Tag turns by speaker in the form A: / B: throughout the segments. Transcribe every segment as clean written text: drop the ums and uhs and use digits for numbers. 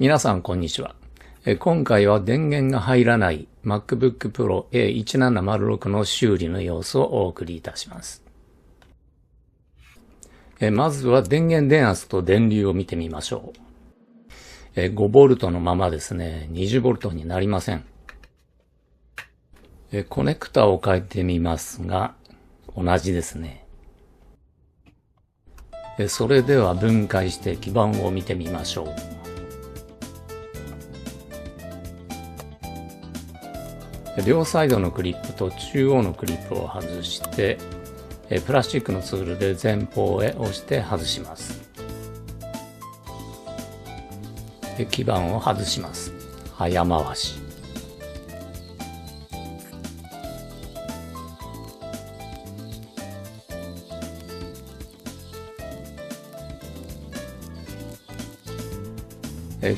A: 皆さんこんにちは。今回は電源が入らない MacBook Pro A1706 の修理の様子をお送りいたします。まずは電源電圧と電流を見てみましょう。5V のままですね、20V になりません。コネクタを変えてみますが、同じですね。それでは分解して基板を見てみましょう。両サイドのクリップと中央のクリップを外して、プラスチックのツールで前方へ押して外します。基板を外します。早回し。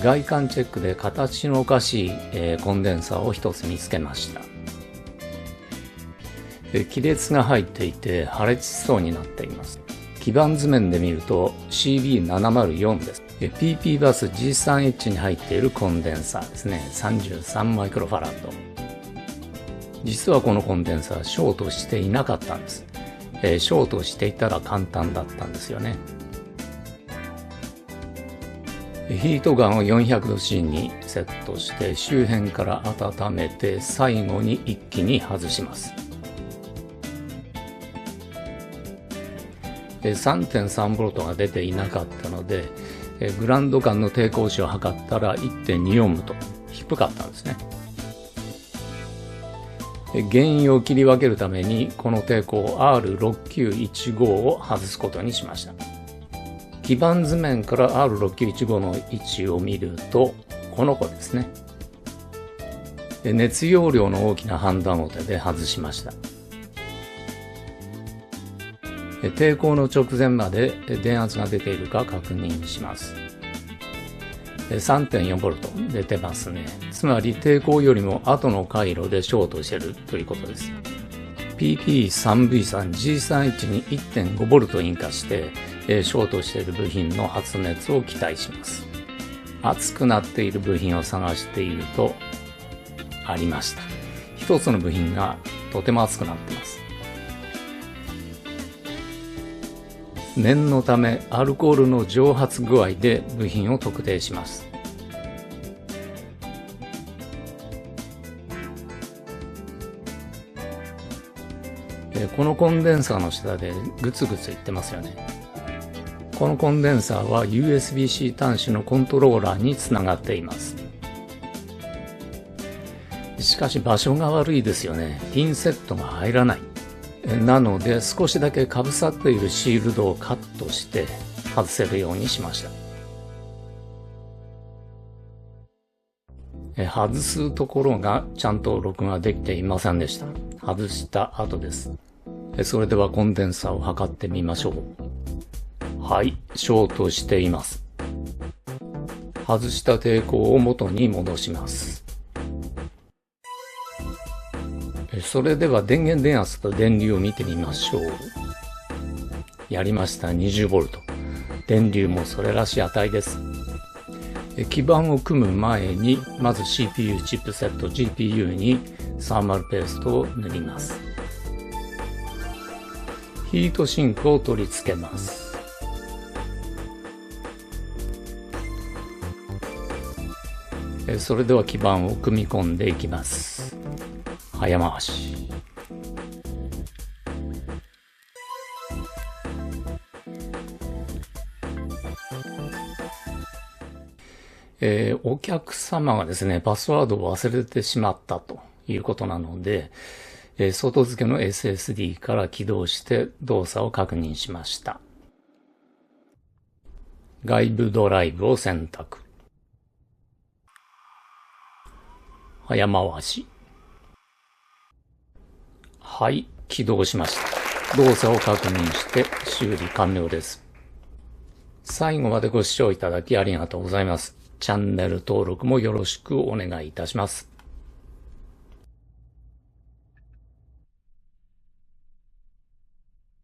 A: 外観チェックで形のおかしいコンデンサーを一つ見つけました。亀裂が入っていて破裂しそうになっています。基板図面で見ると CB704 です。PP バス G3H に入っているコンデンサーですね。33マイクロファラッド。実はこのコンデンサーショートしていなかったんです。ショートしていたら簡単だったんですよね。ヒートガンを 400°C にセットして周辺から温めて最後に一気に外します。3.3V が出ていなかったのでグラウンド間の抵抗値を測ったら 1.24V と低かったんですね。原因を切り分けるためにこの抵抗 R6915 を外すことにしました。基板図面から R6915 の位置を見るとこの子ですね。熱容量の大きなハンダゴテで外しました。抵抗の直前まで電圧が出ているか確認します。 3.4V 出てますね。つまり抵抗よりも後の回路でショートしているということです。 PP3V3G3H に 1.5V 引火してショートしている部品の発熱を期待します。熱くなっている部品を探しているとありました。一つの部品がとても熱くなっています。念のためアルコールの蒸発具合で部品を特定します。このコンデンサーの下でグツグツいってますよね。このコンデンサーは USB-C 端子のコントローラーにつながっています。しかし場所が悪いですよね。ピンセットが入らない。なので少しだけかぶさっているシールドをカットして外せるようにしました。外すところがちゃんと録画できていませんでした。外した後です。それではコンデンサーを測ってみましょう。はい、ショートしています。外した抵抗を元に戻します。それでは電源電圧と電流を見てみましょう。やりました。 20V。 電流もそれらしい値です。基板を組む前にまず CPU チップセット GPU にサーマルペーストを塗ります。ヒートシンクを取り付けます。それでは基板を組み込んでいきます。早回し。お客様がですね、パスワードを忘れてしまったということなので、外付けの SSD から起動して動作を確認しました。外部ドライブを選択。早回し。はい、起動しました。動作を確認して修理完了です。最後までご視聴いただきありがとうございます。チャンネル登録もよろしくお願いいたします。